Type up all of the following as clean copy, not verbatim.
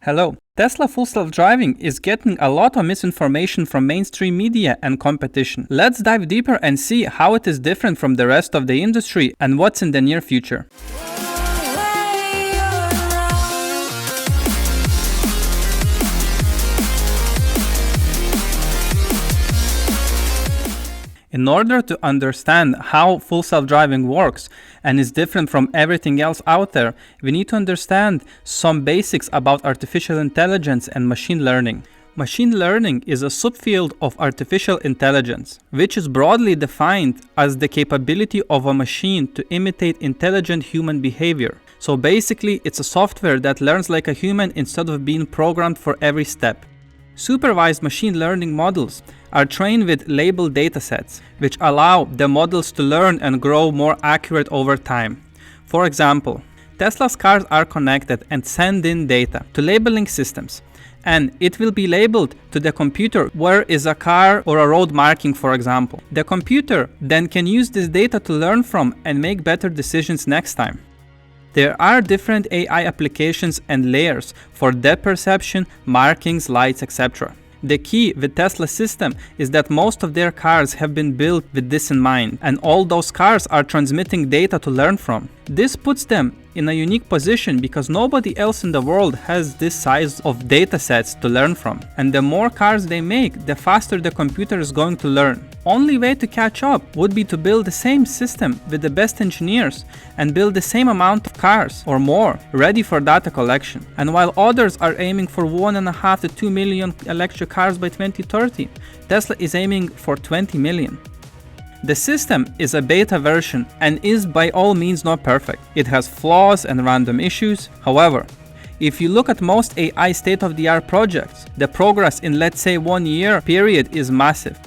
Hello. Tesla full self-driving is getting a lot of misinformation from mainstream media and competition. Let's dive deeper and see how it is different from the rest of the industry and what's in the near future. In order to understand how full self-driving works and is different from everything else out there, we need to understand some basics about artificial intelligence and machine learning. Machine learning is a subfield of artificial intelligence, which is broadly defined as the capability of a machine to imitate intelligent human behavior. So basically, it's a software that learns like a human instead of being programmed for every step. Supervised machine learning models are trained with labeled datasets, which allow the models to learn and grow more accurate over time. For example, Tesla's cars are connected and send in data to labeling systems, and it will be labeled to the computer where is a car or a road marking, for example. The computer then can use this data to learn from and make better decisions next time. There are different AI applications and layers for depth perception, markings, lights, etc. The key with Tesla's system is that most of their cars have been built with this in mind, and all those cars are transmitting data to learn from. This puts them in a unique position because nobody else in the world has this size of data sets to learn from. And the more cars they make, the faster the computer is going to learn. Only way to catch up would be to build the same system with the best engineers and build the same amount of cars or more ready for data collection. And while others are aiming for 1.5 to 2 million electric cars by 2030, Tesla is aiming for 20 million. The system is a beta version and is by all means not perfect. It has flaws and random issues. However, if you look at most AI state-of-the-art projects, the progress in, let's say, 1 year period is massive.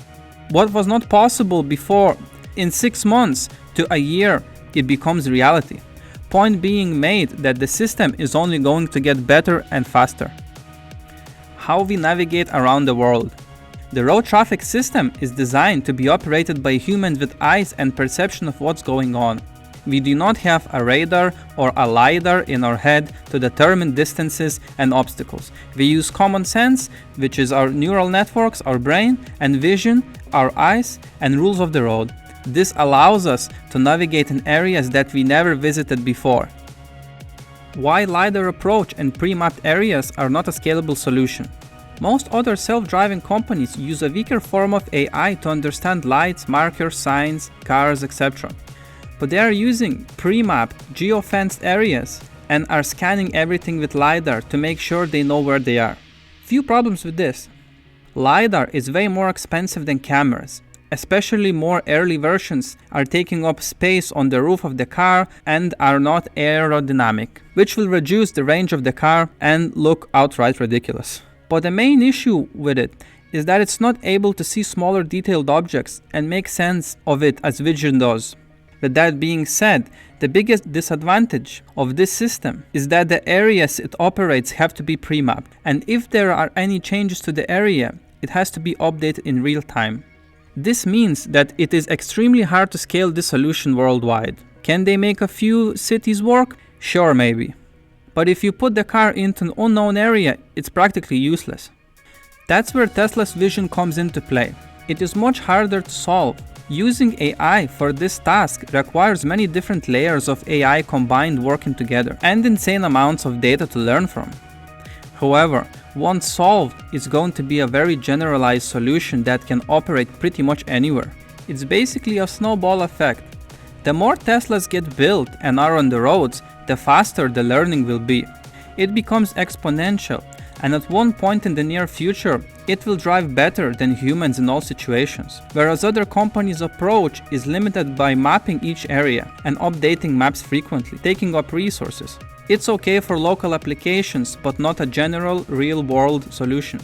What was not possible before, in 6 months to a year, it becomes reality. Point being made that the system is only going to get better and faster. How we navigate around the world. The road traffic system is designed to be operated by humans with eyes and perception of what's going on. We do not have a radar or a lidar in our head to determine distances and obstacles. We use common sense, which is our neural networks, our brain, and vision, our eyes, and rules of the road. This allows us to navigate in areas that we never visited before. Why lidar approach and pre-mapped areas are not a scalable solution? Most other self-driving companies use a weaker form of AI to understand lights, markers, signs, cars, etc. But they are using pre-mapped, geo-fenced areas and are scanning everything with lidar to make sure they know where they are. Few problems with this. Lidar is way more expensive than cameras. Especially more early versions are taking up space on the roof of the car and are not aerodynamic, which will reduce the range of the car and look outright ridiculous. But the main issue with it is that it's not able to see smaller detailed objects and make sense of it as vision does. With that being said, the biggest disadvantage of this system is that the areas it operates have to be pre-mapped, and if there are any changes to the area, it has to be updated in real time. This means that it is extremely hard to scale this solution worldwide. Can they make a few cities work? Sure, maybe. But if you put the car into an unknown area, it's practically useless. That's where Tesla's vision comes into play. It is much harder to solve. Using AI for this task requires many different layers of AI combined working together and insane amounts of data to learn from. However, once solved, it's going to be a very generalized solution that can operate pretty much anywhere. It's basically a snowball effect. The more Teslas get built and are on the roads, the faster the learning will be. It becomes exponential, and at one point in the near future, it will drive better than humans in all situations. Whereas other companies' approach is limited by mapping each area and updating maps frequently, taking up resources. It's okay for local applications, but not a general, real-world solution.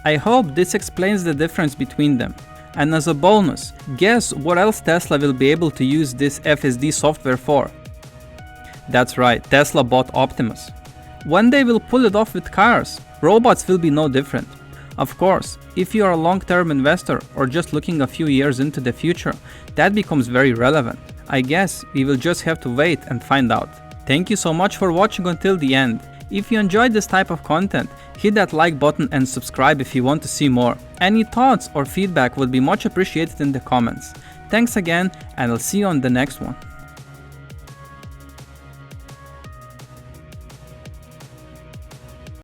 I hope this explains the difference between them. And as a bonus, guess what else Tesla will be able to use this FSD software for? That's right, Tesla bought Optimus. When they will pull it off with cars, robots will be no different. Of course, if you are a long-term investor or just looking a few years into the future, that becomes very relevant. I guess we will just have to wait and find out. Thank you so much for watching until the end. If you enjoyed this type of content, hit that like button and subscribe if you want to see more. Any thoughts or feedback would be much appreciated in the comments. Thanks again, and I'll see you on the next one.